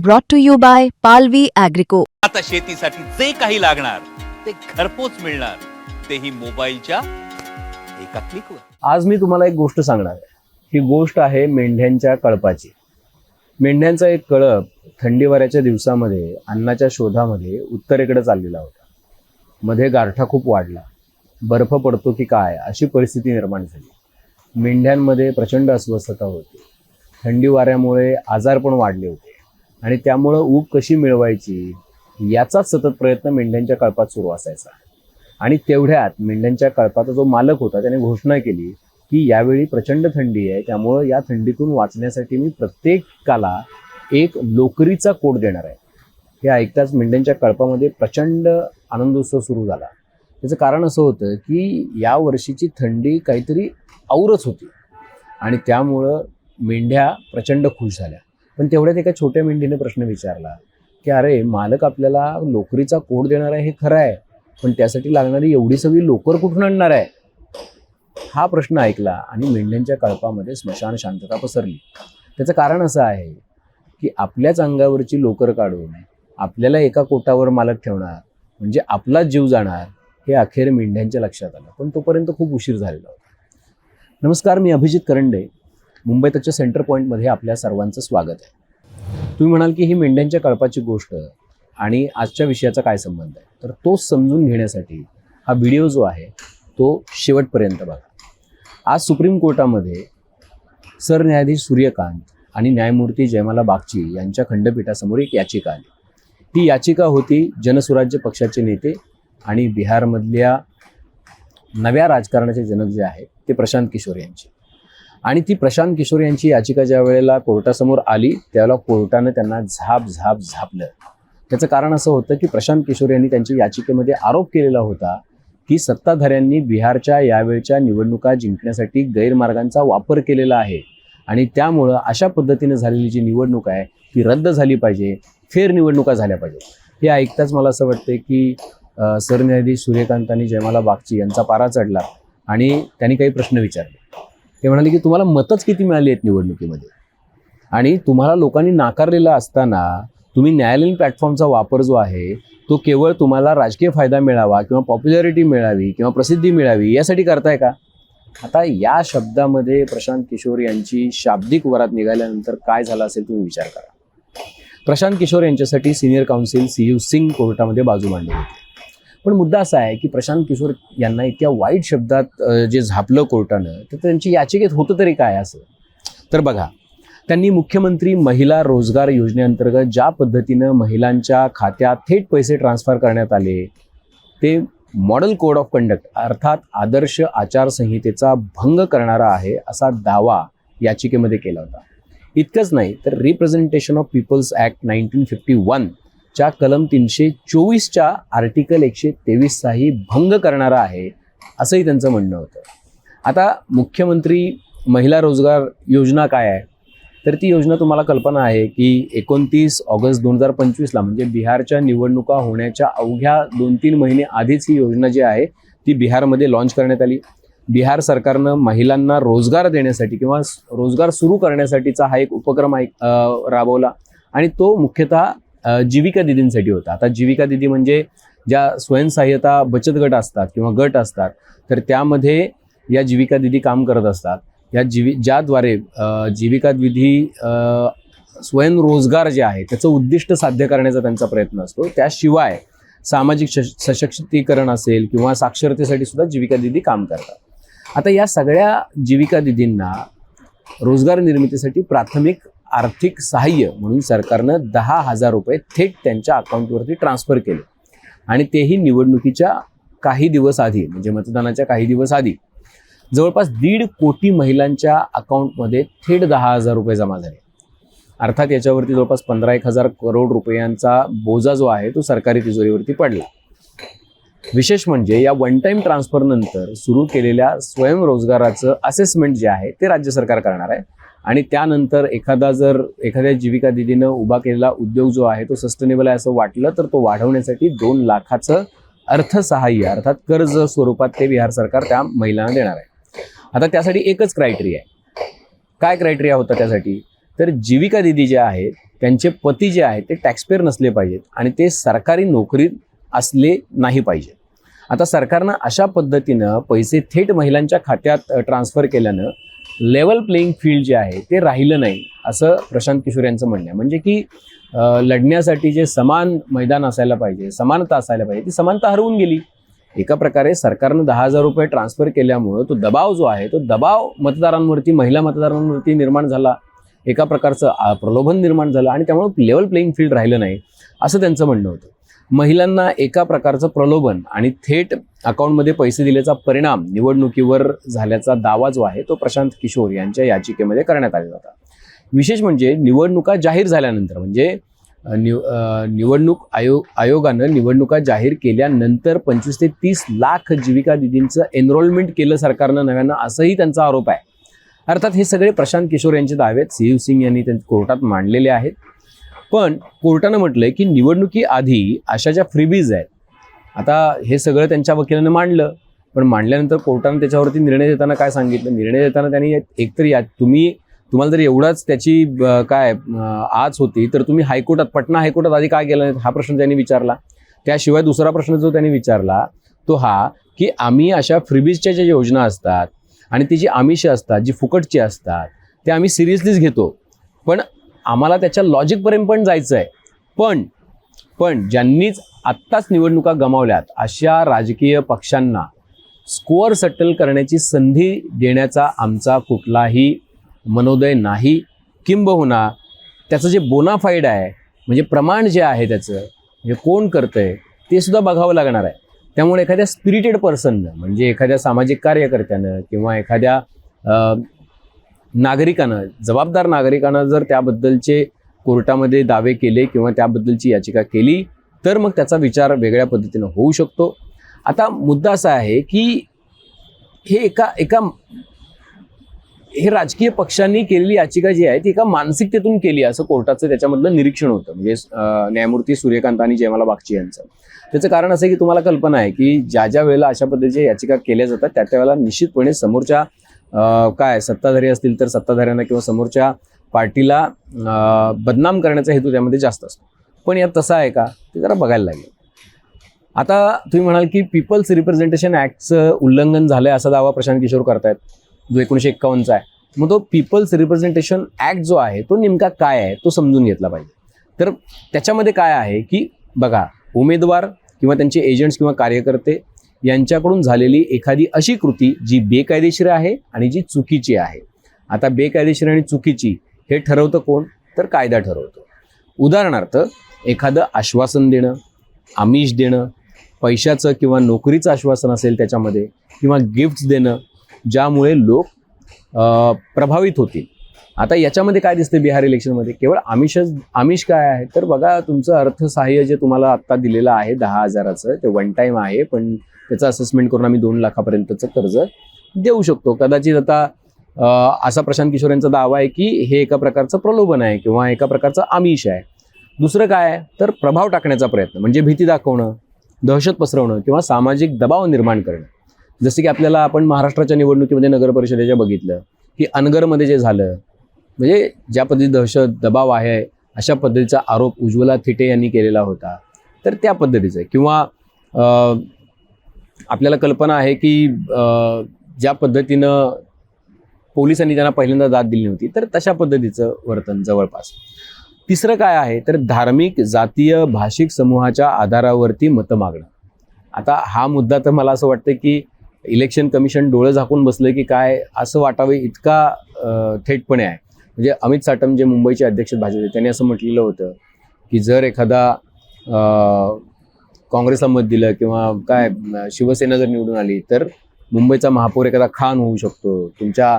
brought to you by Palvi Agrico. आता शेतीसाठी जे काही लागणार ते घरपोच मिळणार, तेही मोबाईलच्या एका क्लिकवर. आज मी तुम्हाला एक गोष्ट सांगणार आहे. ही गोष्ट आहे मेंढ्यांच्या कळपाची. मेंढ्यांचा एक कळप थंडी वाऱ्याच्या दिवसामध्ये अन्नाच्या शोधामध्ये उत्तरेकडे चाललेला होता. मध्ये गारठा खूप वाढला, बर्फ पडतो की काय अशी परिस्थिती निर्माण झाली. मेंढ्यांमध्ये प्रचंड अस्वस्थता होती. थंडी वाऱ्यामुळे आजार पण वाढले होते आणि त्यामुळं ऊब कशी मिळवायची याचाच सतत प्रयत्न मेंढ्यांच्या कळपात सुरू असायचा. आणि तेवढ्यात मेंढ्यांच्या कळपाचा जो मालक होता त्याने घोषणा केली की यावेळी प्रचंड थंडी आहे, त्यामुळं या थंडीतून वाचण्यासाठी मी प्रत्येकाला एक लोकरीचा कोट देणार आहे. हे ऐकताच मेंढ्यांच्या कळपामध्ये प्रचंड आनंदोत्सव सुरू झाला. त्याचं कारण असं होतं की या वर्षीची थंडी काहीतरी औरच होती आणि त्यामुळं मेंढ्या प्रचंड खुश झाल्या. पण तेवढ्यात एका छोट्या मेंढीने प्रश्न विचारला की अरे मालक आपल्याला लोकरीचा कोट देणार आहे हे खरं आहे, पण त्यासाठी लागणारी एवढी सगळी लोकर कुठून आणणार आहे? हा प्रश्न ऐकला आणि मेंढ्यांच्या कळपामध्ये स्मशान शांतता पसरली. त्याचं कारण असं आहे की आपल्याच अंगावरची लोकर काढून आपल्याला एका कोटावर मालक ठेवणार म्हणजे आपलाच जीव जाणार हे अखेर मेंढ्यांच्या लक्षात आलं. पण तोपर्यंत खूप उशीर झालेला होता. नमस्कार, मी अभिजित करंडे. मुंबई तकच्या सेंटर पॉईंटमध्ये आपल्या सर्वांचं स्वागत आहे. तुम्ही म्हणाल की ही मेंढ्यांच्या कळपाची गोष्ट आणि आजच्या विषयाचा काय संबंध आहे, तर तो समजून घेण्यासाठी हा व्हिडिओ जो आहे तो शेवटपर्यंत बघा. आज सुप्रीम कोर्टामध्ये सरन्यायाधीश सूर्यकांत आणि न्यायमूर्ती जयमाला बागची यांच्या खंडपीठासमोर एक याचिका आली. ही याचिका होती जनसुराज्य पक्षाचे नेते आणि बिहारमधल्या नव्या राजकारणाचे जनक जे आहेत ते प्रशांत किशोर यांची. आणि ती प्रशांत किशोर यांची याचिका ज्या वेळेला कोर्टासमोर आली त्यावेळेला कोर्टानं त्यांना झापलं. त्याचं कारण असं होतं की प्रशांत किशोर यांनी त्यांच्या याचिकेमध्ये आरोप केलेला होता की सत्ताधाऱ्यांनी बिहारच्या यावेळच्या निवडणुका जिंकण्यासाठी गैरमार्गांचा वापर केलेला आहे आणि त्यामुळं अशा पद्धतीने झालेली जी निवडणूक आहे ती रद्द झाली पाहिजे, फेरनिवडणुका झाल्या पाहिजे. हे ऐकताच मला असं वाटतं की सरन्यायाधीश सूर्यकांत आणि जयमाला बागची यांचा पारा चढला आणि त्यांनी काही प्रश्न विचारले. ते म्हणाले की तुम्हाला मतच किती मिळाली आहेत निवडणुकीमध्ये आणि तुम्हाला लोकांनी नाकारलेलं असताना तुम्ही न्यायालयीन प्लॅटफॉर्मचा वापर जो आहे तो केवळ तुम्हाला राजकीय फायदा मिळावा किंवा पॉप्युलॅरिटी मिळावी किंवा प्रसिद्धी मिळावी यासाठी करताय का? आता या शब्दामध्ये प्रशांत किशोर यांची शाब्दिक वरात निघाल्यानंतर काय झालं असेल तुम्ही विचार करा. प्रशांत किशोर यांच्यासाठी सिनियर काउन्सिल CU सिंग कोर्टामध्ये बाजू मांडली होती. पण मुद्दा असा आहे की प्रशांत किशोर यांना इतक्या वाईट शब्दात जे झापलं कोर्टानं तर त्यांची याचिकेत होतं तरी काय असं? तर बघा, त्यांनी मुख्यमंत्री महिला रोजगार योजनेअंतर्गत ज्या पद्धतीनं महिलांच्या खात्यात थेट पैसे ट्रान्सफर करण्यात आले ते मॉडेल कोड ऑफ कंडक्ट अर्थात आदर्श आचारसंहितेचा भंग करणारा आहे असा दावा याचिकेमध्ये केला होता. इतकंच नाही तर रिप्रेझेंटेशन ऑफ पीपल्स ॲक्ट 1951 च्या कलम 324च्या आर्टिकल 123चाही भंग करणारा आहे असंही त्यांचं म्हणणं होतं. आता मुख्यमंत्री महिला रोजगार योजना काय आहे, तर ती योजना तुम्हाला कल्पना आहे की 29 ऑगस्ट 2025ला म्हणजे बिहारच्या निवडणुका होण्याच्या अवघ्या 2-3 महिने आधीच ही योजना जी आहे ती बिहारमध्ये लॉन्च करण्यात आली. बिहार सरकारनं महिलांना रोजगार देण्यासाठी किंवा रोजगार सुरू करण्यासाठीचा हा एक उपक्रम राबवला आणि तो मुख्यतः जीविका दीदींसाठी होता. आता जीविका दीदी म्हणजे ज्या स्वयंसहाय्यता बचत गट असतात किंवा गट असतात तर त्यामध्ये या जीविका दीदी काम करत असतात. या ज्याद्वारे जीविका दीदी स्वयंरोजगार जे आहे त्याचं उद्दिष्ट साध्य करण्याचा त्यांचा प्रयत्न असतो. त्याशिवाय सामाजिक सशक्तीकरण असेल किंवा साक्षरतेसाठी सुद्धा जीविका दीदी काम करतात. आता या सगळ्या जीविका दीदींना रोजगार निर्मितीसाठी प्राथमिक आर्थिक सहाय्य म्हणून सरकारनं 10,000 रुपये थेट त्यांच्या अकाउंटवरती ट्रान्सफर केले आणि तेही निवडणुकीच्या काही दिवस आधी म्हणजे मतदानाच्या काही दिवस आधी जवळपास 1.5 कोटी महिलांच्या अकाउंटमध्ये थेट 10,000 रुपये जमा झाले. अर्थात याच्यावरती जवळपास 15,000 करोड रुपयांचा बोजा जो आहे तो सरकारी तिजोरीवरती पडला. विशेष म्हणजे या वन टाईम ट्रान्सफर नंतर सुरू केलेल्या स्वयंरोजगाराचं असेसमेंट जे आहे ते राज्य सरकार करणार आहे आणि त्यानंतर एखाद्या जीविका दीदीनं उभा केलेला उद्योग जो आहे तो सस्टेनेबल आहे असं वाटलं तर तो वाढवण्यासाठी 2 लाखाचं अर्थसहाय्य अर्थात कर्ज स्वरूपात ते बिहार सरकार त्या महिलांना देणार आहे. आता त्यासाठी एकच क्रायटेरिया आहे. काय क्रायटेरिया होता त्यासाठी, तर जीविका दिदी जे आहेत त्यांचे पती जे आहेत ते टॅक्सपेअर नसले पाहिजेत आणि ते सरकारी नोकरीत असले नाही पाहिजे. आता सरकारनं अशा पद्धतीनं पैसे थेट महिलांच्या खात्यात ट्रान्सफर केल्यानं लेवल प्लेईंग फील्ड जे आहे ते राहिलं नाही असं प्रशांत किशोर यांचं म्हणणं आहे. म्हणजे की लढण्यासाठी जे समान मैदान असायला पाहिजे, समानता असायला पाहिजे, ती समानता हरवून गेली. एका प्रकारे सरकारनं 10,000 रुपये ट्रान्सफर केल्यामुळं तो दबाव जो आहे तो दबाव मतदारांवरती, महिला मतदारांवरती निर्माण झाला. एका प्रकारचं प्रलोभन निर्माण झालं आणि त्यामुळे लेवल प्लेईंग फील्ड राहिलं नाही असं त्यांचं म्हणणं होतं. महिलांना एका प्रकारचं प्रलोभन आणि थेट अकाउंटमध्ये पैसे दिल्याचा परिणाम निवडणुकीवर झाल्याचा दावा जो आहे तो प्रशांत किशोर यांच्या याचिकेमध्ये करण्यात आलेला होता. विशेष म्हणजे निवडणुका जाहीर झाल्यानंतर, म्हणजे निवडणूक आयोगानं निवडणुका जाहीर केल्यानंतर 25 ते 30 लाख जीविका दिदींचं एनरोलमेंट केलं सरकारनं नव्यानं, असंही त्यांचा आरोप आहे. अर्थात हे सगळे प्रशांत किशोर यांचे दावे आहेत, सीयू सिंग यांनी कोर्टात मांडलेले आहेत. पण कोर्टानं म्हटलंय की निवडणुकीआधी अशा ज्या फ्रीबीज आहेत, आता हे सगळं त्यांच्या वकिलानं मांडलं, पण मांडल्यानंतर कोर्टानं त्याच्यावरती निर्णय देताना काय सांगितलं? निर्णय देताना त्यांनी एकतर तुम्हाला जर एवढाच त्याची आच होती तर तुम्ही हायकोर्टात, पटना हायकोर्टात आधी काय केलं नाही हा प्रश्न त्यांनी विचारला. त्याशिवाय दुसरा प्रश्न जो त्यांनी विचारला तो हा की आम्ही अशा फ्रीबीजच्या ज्या योजना असतात आणि ती जी आमिषं असतात, जी फुकटची असतात, ते आम्ही सिरियसलीच घेतो, पण आम्हाला त्याच्या लॉजिकपर्यंत पण जायचं आहे. पण ज्यांनीच आत्ताच निवडणुका गमावल्यात अशा राजकीय पक्षांना स्कोअर सेटल करण्याची संधी देण्याचा आमचा कुठलाही मनोदय नाही. किंबहुना त्याचं जे बोनाफाईड आहे, म्हणजे प्रमाण जे आहे त्याचं, म्हणजे कोण करतंय ते सुद्धा बघावं लागणार आहे. त्यामुळे एखाद्या स्पिरिटेड पर्सननं, म्हणजे एखाद्या सामाजिक कार्यकर्त्यानं किंवा एखाद्या नागरिकानं, जबाबदार नागरिकानं जर त्याबद्दलचे कोर्टामध्ये दावे केले किंवा त्याबद्दलची याचिका केली तर मग त्याचा विचार वेगळ्या पद्धतीनं होऊ शकतो. आता मुद्दा असा आहे की हे हे राजकीय पक्षांनी केलेली याचिका जी आहे ती एका मानसिकतेतून केली असं कोर्टाचं त्याच्यामधलं निरीक्षण होतं. म्हणजे न्यायमूर्ती सूर्यकांत आणि जयमाला बागची यांचं. त्याचं कारण असं की तुम्हाला कल्पना आहे की ज्या वेळेला अशा पद्धतीच्या याचिका केल्या जातात त्या वेळेला निश्चितपणे समोरच्या सत्ताधारी असतील तर सत्ताधाऱ्यांना किंवा समोरच्या पार्टीला बदनाम करण्याचा हेतू त्यामध्ये जास्त असतो. पण यात तसं आहे का ते जरा बघायला लागेल. आता तुम्ही म्हणाल की पीपल्स रिप्रेझेंटेशन ॲक्टचं उल्लंघन झालंय असा दावा प्रशांत किशोर करतायत जो 1951चा आहे. मग तो पीपल्स रिप्रेझेंटेशन ॲक्ट जो आहे तो नेमका काय आहे तो समजून घेतला पाहिजे. तर त्याच्यामध्ये काय आहे की बघा, उमेदवार किंवा त्यांचे एजंट्स किंवा कार्यकर्ते यांच्याकडून झालेली एखादी अशी कृती जी बेकायदेशीर आहे आणि जी चुकीची आहे. आता बेकायदेशीर आणि चुकीची हे ठरवतं कोण? तर कायदा ठरवतो. उदाहरणार्थ एखादं आश्वासन देणं, आमिष देणं, पैशाचं किंवा नोकरीचं आश्वासन असेल त्याच्यामध्ये, किंवा गिफ्ट्स देणं ज्यामुळे लोक प्रभावित होतील. आता याच्यामध्ये काय दिसतं बिहार इलेक्शनमध्ये? केवळ आमिष काय आहे तर बघा, तुमचं अर्थसहाय्य जे तुम्हाला आत्ता दिलेलं आहे 10,000चं ते वन टाईम आहे, पण त्याचं असेसमेंट करून आम्ही 2 लाखापर्यंतचं कर्ज देऊ शकतो. कदाचित आता असा प्रशांत किशोर यांचा दावा आहे की हे एका प्रकारचं प्रलोभन आहे किंवा एका प्रकारचं आमिष आहे. दुसरं काय आहे तर प्रभाव टाकण्याचा प्रयत्न, म्हणजे भीती दाखवणं, दहशत पसरवणं किंवा सामाजिक दबाव निर्माण करणं. जसं की आपण महाराष्ट्राच्या निवडणुकीमध्ये नगर परिषदेच्या बघितलं की अनगरमध्ये जे झालं, म्हणजे ज्या पद्धती दहशत दबाव आहे अशा पद्धतीचा आरोप उज्ज्वला थिटे यांनी केलेला होता, तर त्या पद्धतीचं. किंवा आपल्याला कल्पना आहे की ज्या पद्धतीनं पोलिसांनी त्यांना पहिल्यांदा दाद दिली नव्हती, तर तशा पद्धतीचं वर्तन जवळपास. तिसरं काय आहे तर धार्मिक, जातीय, भाषिक समूहाच्या आधारावरती मतं मागणं. आता हा मुद्दा तर मला असं वाटतं की इलेक्शन कमिशन डोळं झाकून बसलं की काय असं वाटावे इतका थेटपणे आहे. म्हणजे अमित साटम जे मुंबईचे अध्यक्ष भाजपचे, त्यांनी असं म्हटलेलं होतं की जर एखादा काँग्रेसला मत दिलं किंवा शिवसेना जर निवडून आली तर मुंबईचा महापौर एखादा खान होऊ शकतो, तुमच्या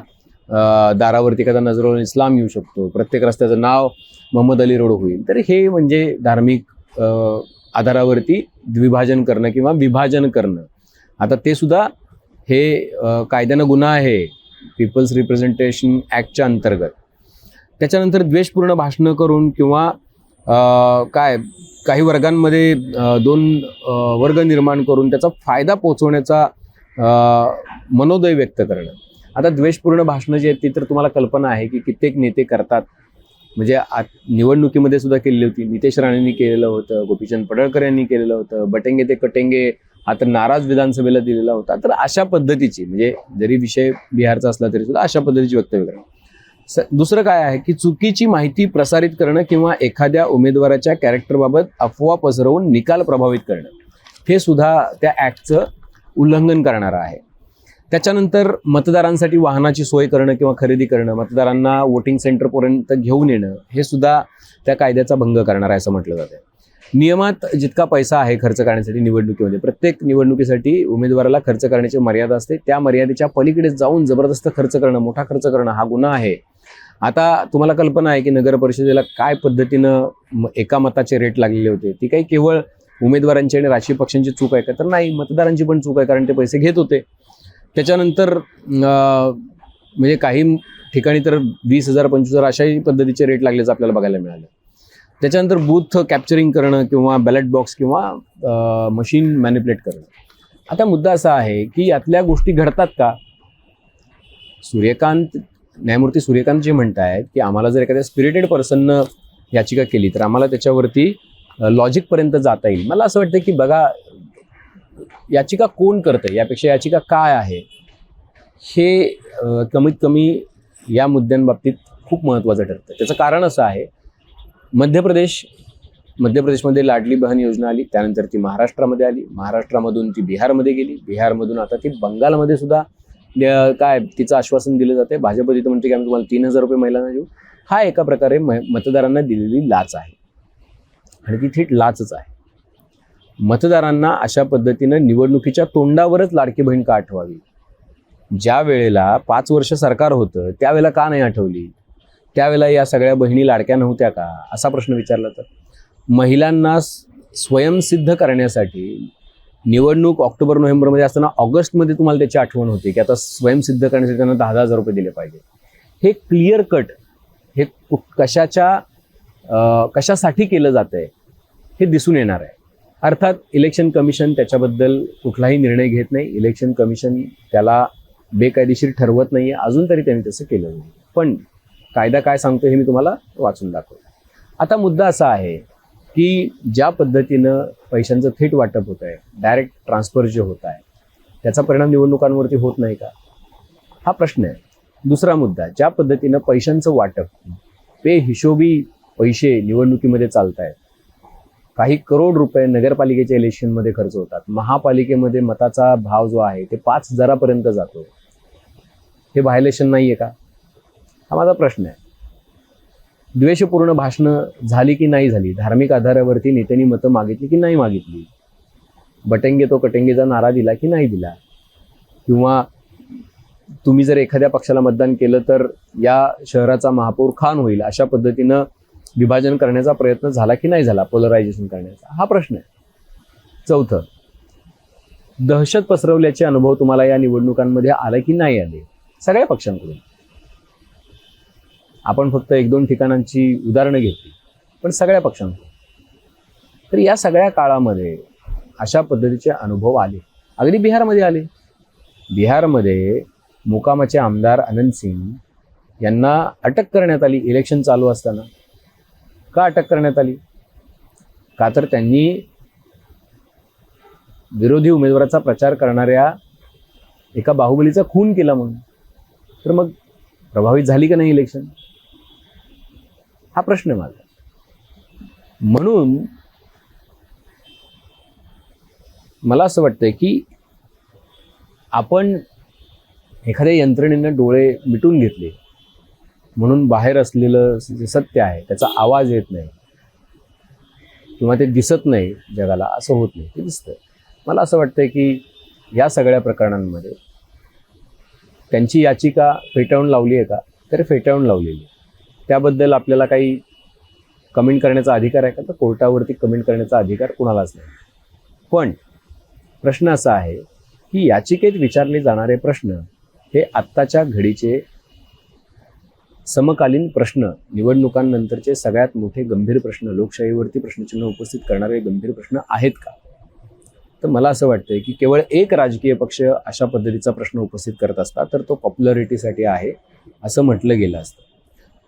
दारावरती एखादा नजरुल इस्लाम येऊ शकतो, प्रत्येक रस्त्याचं नाव मोहम्मद अली रोड होईल. तर हे म्हणजे धार्मिक आधारावरती द्विभाजन करणं किंवा विभाजन करणं. आता ते सुद्धा हे कायद्यानं गुन्हा आहे पीपल्स रिप्रेझेंटेशन ॲक्टच्या अंतर्गत. त्याच्यानंतर द्वेषपूर्ण भाषणं करून किंवा काही वर्गांमध्ये 2 वर्ग निर्माण करून त्याचा फायदा पोचवण्याचा मनोदय व्यक्त करणं. आता द्वेषपूर्ण भाषणं जी आहेत ती तर तुम्हाला कल्पना आहे की कित्येक नेते करतात. म्हणजे निवडणुकीमध्ये सुद्धा केलेली होती. नितेश राणेंनी केलेलं होतं, गोपीचंद पडळकर यांनी केलेलं होतं, बटेंगे ते कटेंगे हा तर नाराज विधानसभेला दिलेला होता. तर अशा पद्धतीची, म्हणजे जरी विषय बिहारचा असला तरी सुद्धा अशा पद्धतीची वक्तव्य करणं. दुसरं काय आहे की चुकीची माहिती प्रसारित करणं किंवा एखाद्या उमेदवाराच्या कॅरेक्टरबाबत अफवा पसरवून निकाल प्रभावित करणं, हे सुद्धा त्या ऍक्टचं उल्लंघन करणारं आहे. त्याच्यानंतर मतदारांसाठी वाहनाची सोय करणं किंवा खरेदी करणं, मतदारांना वोटिंग सेंटरपर्यंत घेऊन येणं, हे सुद्धा त्या कायद्याचा भंग करणार आहे असं म्हटलं जातं. नियमात जितका पैसा आहे खर्च करण्यासाठी निवडणुकीमध्ये, प्रत्येक निवडणुकीसाठी उमेदवाराला खर्च करण्याची मर्यादा असते. त्या मर्यादेच्या पलीकडे जाऊन जबरदस्त खर्च करणं, मोठा खर्च करणं हा गुन्हा आहे. आता तुम्हाला कल्पना आहे की नगर परिषदेला काय पद्धतीनं एका मताचे रेट लागलेले होते. ती काही केवळ उमेदवारांची आणि राजकीय पक्षांची चूक आहे का? तर नाही, मतदारांची पण चूक आहे, कारण ते पैसे घेत होते. त्याच्यानंतर म्हणजे काही ठिकाणी तर 20,000 25,000 अशाही पद्धतीचे रेट लागल्याचं आपल्याला बघायला मिळालं. त्याच्यानंतर बूथ कॅप्चरिंग करणं किंवा बॅलेट बॉक्स किंवा मशीन मॅनिप्युलेट करणं. आता मुद्दा असा आहे की यातल्या गोष्टी घडतात का? न्यायमूर्ती सूर्यकांत जे म्हणत आहेत की आम्हाला जर एखाद्या स्पिरिटेड पर्सननं याचिका केली तर आम्हाला त्याच्यावरती लॉजिकपर्यंत जाता येईल. मला असं वाटतं की बघा, याचिका कोण करतं यापेक्षा याचिका काय आहे हे कमीत कमी या मुद्द्यांबाबतीत खूप महत्त्वाचं ठरतं. त्याचं कारण असं आहे, मध्यप्रदेशमध्ये लाडली बहन योजना आली, त्यानंतर ती महाराष्ट्रामध्ये आली, महाराष्ट्रामधून ती बिहारमध्ये गेली, बिहारमधून आता ती बंगालमध्ये सुद्धा काय तिचं आश्वासन दिलं जाते. भाजप तिथं म्हणते की आम्ही तुम्हाला 3,000 रुपये महिलांना देऊ. हा एका प्रकारे मतदारांना दिलेली लाच आहे आणि ती थेट लाचच आहे. मतदारांना अशा पद्धतीनं निवडणुकीच्या तोंडावरच लाडकी बहीण का आठवावी? ज्या वेळेला 5 वर्ष सरकार होतं त्यावेळेला का नाही आठवली? त्यावेळेला या सगळ्या बहिणी लाडक्या नव्हत्या का, असा प्रश्न विचारला तर महिलांना स्वयंसिद्ध करण्यासाठी निवडणूक ऑक्टोबर नोव्हेंबरमध्ये असताना ऑगस्टमध्ये तुम्हाला त्याची आठवण होती की आता स्वयंसिद्ध करण्यासाठी त्यांना 10,000 रुपये दिले पाहिजे. हे क्लिअर कट हे कशासाठी केलं जातंय हे दिसून येणार आहे. अर्थात इलेक्शन कमिशन त्याच्याबद्दल कुठलाही निर्णय घेत नाही. इलेक्शन कमिशन त्याला बेकायदेशीर ठरवत नाही आहे, अजून तरी त्यांनी तसं केलं नाही. पण कायदा काय सांगतो हे मी तुम्हाला वाचून दाखवतो. आता मुद्दा असा आहे की ज्या पद्धतीनं पैशांचं थेट वाटप होत आहे, डायरेक्ट ट्रान्सफर जे होत आहे, त्याचा परिणाम निवडणुकांवरती होत नाही का, हा प्रश्न आहे. दुसरा मुद्दा, ज्या पद्धतीनं पैशांचं वाटप, बेहिशोबी पैसे निवडणुकीमध्ये चालत आहेत, काही करोड रुपये नगरपालिकेच्या इलेक्शनमध्ये खर्च होतात, महापालिकेमध्ये मताचा भाव जो आहे ते 5,000पर्यंत जातो. हे व्हायलेशन नाही आहे का, हा माझा प्रश्न आहे. द्वेषपूर्ण भाषणं झाली की नाही झाली, धार्मिक आधारावरती नेत्यांनी मतं मागितली की नाही मागितली, बटेंगे तो कटेंगेचा नारा दिला की नाही दिला, किंवा तुम्ही जर एखाद्या पक्षाला मतदान केलं तर या शहराचा महापौर खान होईल, अशा पद्धतीनं विभाजन करण्याचा प्रयत्न झाला की नाही झाला, पोलरायझेशन करण्याचा, हा प्रश्न आहे. चौथं, दहशत पसरवल्याचे अनुभव तुम्हाला या निवडणुकांमध्ये आले की नाही आले, सगळ्या पक्षांकडून. आपण फक्त 1-2 ठिकाणांची उदाहरणं घेतली, पण सगळ्या पक्षांकडून. तर या सगळ्या काळामध्ये अशा पद्धतीचे अनुभव आले. अगदी बिहारमध्ये आले. बिहारमध्ये मोकामाचे आमदार अनंत सिंग यांना अटक करण्यात आली इलेक्शन चालू असताना. का अटक करण्यात आली? का तर त्यांनी विरोधी उमेदवाराचा प्रचार करणाऱ्या एका बाहुबलीचा खून केला म्हणून. तर मग प्रभावित झाली का नाही इलेक्शन, हा प्रश्न आहे माझा. म्हणून मला असं वाटतंय की आपण एखाद्या यंत्रणेनं डोळे मिटून घेतले म्हणून बाहेर असलेलं जे सत्य आहे त्याचा आवाज येत नाही किंवा ते दिसत नाही जगाला, असं होत नाही, ते दिसतंय. मला असं वाटतंय की या सगळ्या प्रकरणांमध्ये त्यांची याचिका फेटाळून लावली आहे का, तर फेटाळून लावलेली. त्याबद्दल आपल्याला काही कमेंट करण्याचा अधिकार आहे का, तर कोर्टावरती कमेंट करण्याचा अधिकार कुणालाच नाही. पण प्रश्न असा आहे की याचिकेत विचारले जाणारे प्रश्न हे आत्ताच्या घडीचे समकालीन प्रश्न, निवडणुकांनंतरचे सगळ्यात मोठे गंभीर प्रश्न, लोकशाहीवरती प्रश्नचिन्ह उपस्थित करणारे गंभीर प्रश्न आहेत का? तर मला असं वाटतंय की केवळ एक राजकीय पक्ष अशा पद्धतीचा प्रश्न उपस्थित करत असता तर तो पॉप्युलरिटीसाठी आहे असं म्हटलं गेलं असतं.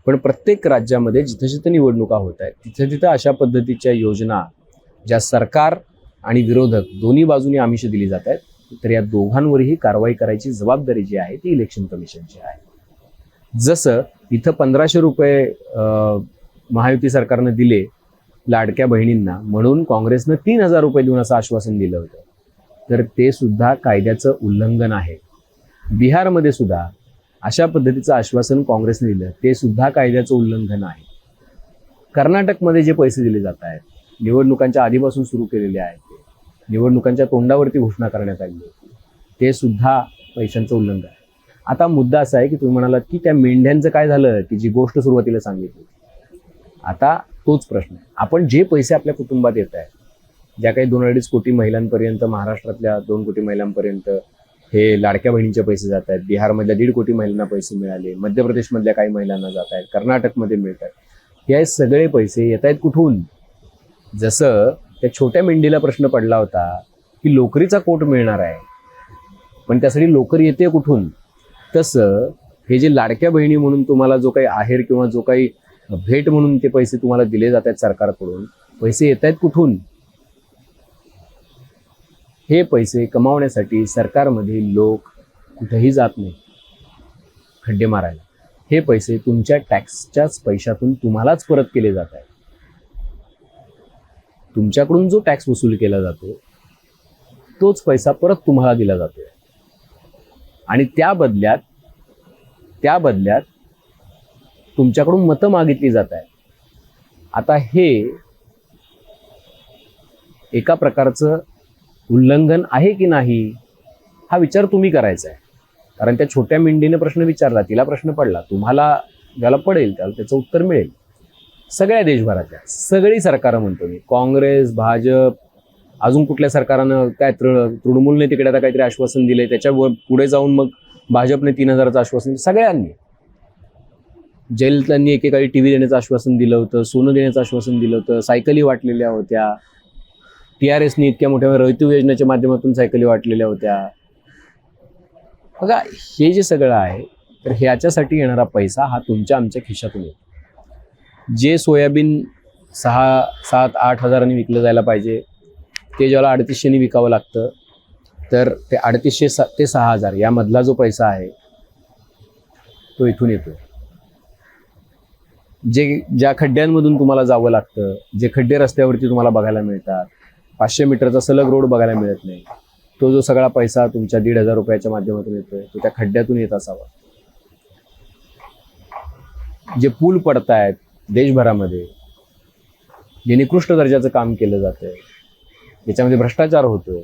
पण प्रत्येक राज्यामध्ये जिथं जिथं निवडणुका होत आहेत तिथं तिथं अशा पद्धतीच्या योजना ज्या सरकार आणि विरोधक दोन्ही बाजूनी आमिष दिली जात आहेत, तर या दोघांवरही कारवाई करायची जबाबदारी जी आहे ती इलेक्शन कमिशनची आहे. जसं इथं 1500 रुपये महायुती सरकारनं दिले लाडक्या बहिणींना म्हणून काँग्रेसनं 3000 रुपये देऊन असं आश्वासन दिलं होतं, तर ते सुद्धा कायद्याचं उल्लंघन आहे. बिहारमध्ये सुद्धा अशा पद्धतीचं आश्वासन काँग्रेसने दिलं, ते सुद्धा कायद्याचं उल्लंघन आहे. कर्नाटकमध्ये जे पैसे दिले जात आहेत, निवडणुकांच्या आधीपासून सुरू केलेले आहेत, निवडणुकांच्या तोंडावरती घोषणा करण्यात आली होती, ते सुद्धा पैशांचं उल्लंघन आहे. आता मुद्दा असा आहे की तुम्ही म्हणालात की त्या मेंढ्यांचं काय झालं, की जी गोष्ट सुरुवातीला सांगितली, आता तोच प्रश्न आहे. आपण जे पैसे आपल्या कुटुंबात येत आहेत, ज्या काही 2-2.5 कोटी महिलांपर्यंत, महाराष्ट्रातल्या 2 कोटी महिलांपर्यंत हे लाडक्या बहिणींचे पैसे जात आहेत, बिहारमधल्या 1.5 कोटी महिलांना पैसे मिळाले, मध्य प्रदेशमधल्या काही महिलांना जात आहेत, कर्नाटकमध्ये मिळत आहेत, हे सगळे पैसे येत आहेत कुठून? जसं त्या छोट्या मेंढीला प्रश्न पडला होता की लोकरीचा कोट मिळणार आहे, पण त्यासाठी लोकर येते कुठून, तसं हे जे लाडक्या बहिणी म्हणून तुम्हाला जो काही आहेर किंवा जो काही भेट म्हणून ते पैसे तुम्हाला दिले जात आहेत सरकारकडून, पैसे येत आहेत कुठून? हे पैसे कमावण्यासाठी सरकारमध्ये लोक कुठेही जात नाही खड्डे मारायला. हे पैसे तुमच्या टॅक्सच्याच पैशातून तुम्हालाच परत केले जात आहेत. तुमच्याकडून जो टॅक्स वसूल केला जातो तोच पैसा परत तुम्हाला दिला जातो आणि त्या बदल्यात तुमच्याकडून मतं मागितली जात आहेत. आता हे एका प्रकारचं उल्लंघन आहे की नाही हा विचार तुम्ही करायचा आहे. कारण त्या छोट्या मेंढीने प्रश्न विचारला, तिला प्रश्न पडला, तुम्हाला ज्याला पडेल त्याला त्याचं उत्तर मिळेल. सगळ्या देशभरातल्या सगळी सरकारं म्हणतो मी, काँग्रेस, भाजप, अजून कुठल्या सरकारनं काय तृणमूलने तिकडे आता काहीतरी आश्वासन दिले, त्याच्यावर पुढे जाऊन मग भाजपने 3000चं आश्वासन दिलं. सगळ्यांनी जयललितांनी एकेकाळी टीव्ही देण्याचं आश्वासन दिलं होतं, सोनं देण्याचं आश्वासन दिलं होतं, सायकली वाटलेल्या होत्या, TRSने इतक्या मोठ्या रयतू योजनेच्या माध्यमातून सायकली वाटलेल्या होत्या. बघा हे जे सगळं आहे, तर ह्याच्यासाठी येणारा पैसा हा तुमच्या आमच्या खिशातून येतो. जे सोयाबीन 6-7-8 हजारांनी विकलं जायला पाहिजे ते ज्याला 3800नी विकावं लागतं, तर ते 3800 ते 6000 यामधला जो पैसा आहे तो इथून येतो. ज्या खड्ड्यांमधून तुम्हाला जावं लागतं, जे खड्डे रस्त्यावरती तुम्हाला बघायला मिळतात, 500 मीटरचा सलग रोड बघायला मिळत नाही, तो जो सगळा पैसा तुमच्या 1,500 रुपयाच्या माध्यमातून येतोय तो त्या खड्ड्यातून येत असावा. जे पूल पडतायत देशभरामध्ये, जे निकृष्ट दर्जाचं काम केलं जातंय, ज्याच्यामध्ये भ्रष्टाचार होतोय,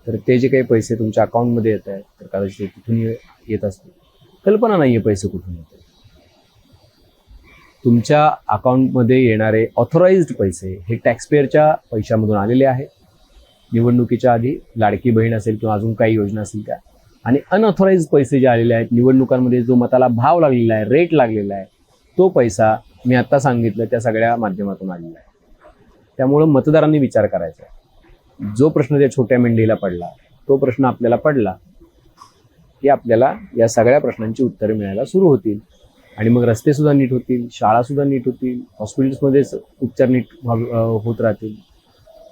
तर ते जे काही पैसे तुमच्या अकाउंटमध्ये येत आहेत तर कदाचित तिथून येत असतील. कल्पना नाही आहे पैसे कुठून येतात. तुमच्या अकाउंटमध्ये येणारे ऑथोराइज्ड पैसे हे टॅक्सपेअरच्या पैशामधून आलेले आहेत निवडणुकीच्या आधी, लाडकी बहीण असेल किंवा अजून काही योजना असतील त्या, आणि अनऑथोराइज्ड पैसे जे आलेले आहेत निवडणुकांमध्ये, जो मताला भाव लागलेला आहे, रेट लागलेला आहे, तो पैसा मी आत्ता सांगितलं त्या सगळ्या माध्यमातून आलेला आहे. त्यामुळं मतदारांनी विचार करायचा आहे. जो प्रश्न त्या छोट्या मेंढीला पडला तो प्रश्न आपल्याला पडला की आपल्याला या सगळ्या प्रश्नांची उत्तरे मिळायला सुरू होतील आणि मग रस्ते सुद्धा नीट होतील, शाळा सुद्धा नीट होतील, हॉस्पिटल्समध्ये उपचार नीट होत राहतील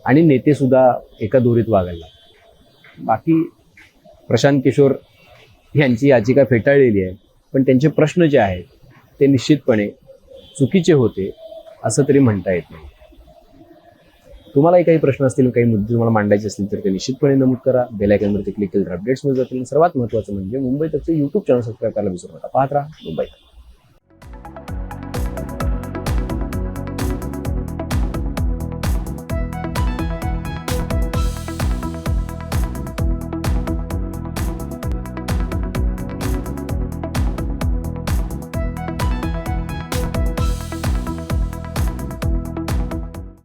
आणि नेते सुद्धा एका दोरीत वागायला लागतील. बाकी प्रशांत किशोर यांची याचिका फेटाळलेली आहे, पण त्यांचे प्रश्न जे आहेत ते निश्चितपणे चुकीचे होते असं तरी म्हणता येत नाही. तुम्हालाही काही प्रश्न असतील, काही मुद्दे तुम्हाला मांडायचे असतील तर ते निश्चितपणे नमूद करा. बेल आयकॉनवरती क्लिक केलं तर अपडेट्स मिळत जातील. सर्वात महत्त्वाचं म्हणजे मुंबई तकचं YouTube चॅनल सबस्क्राईब करायला विसरू नका. पाहत राहा मुंबई.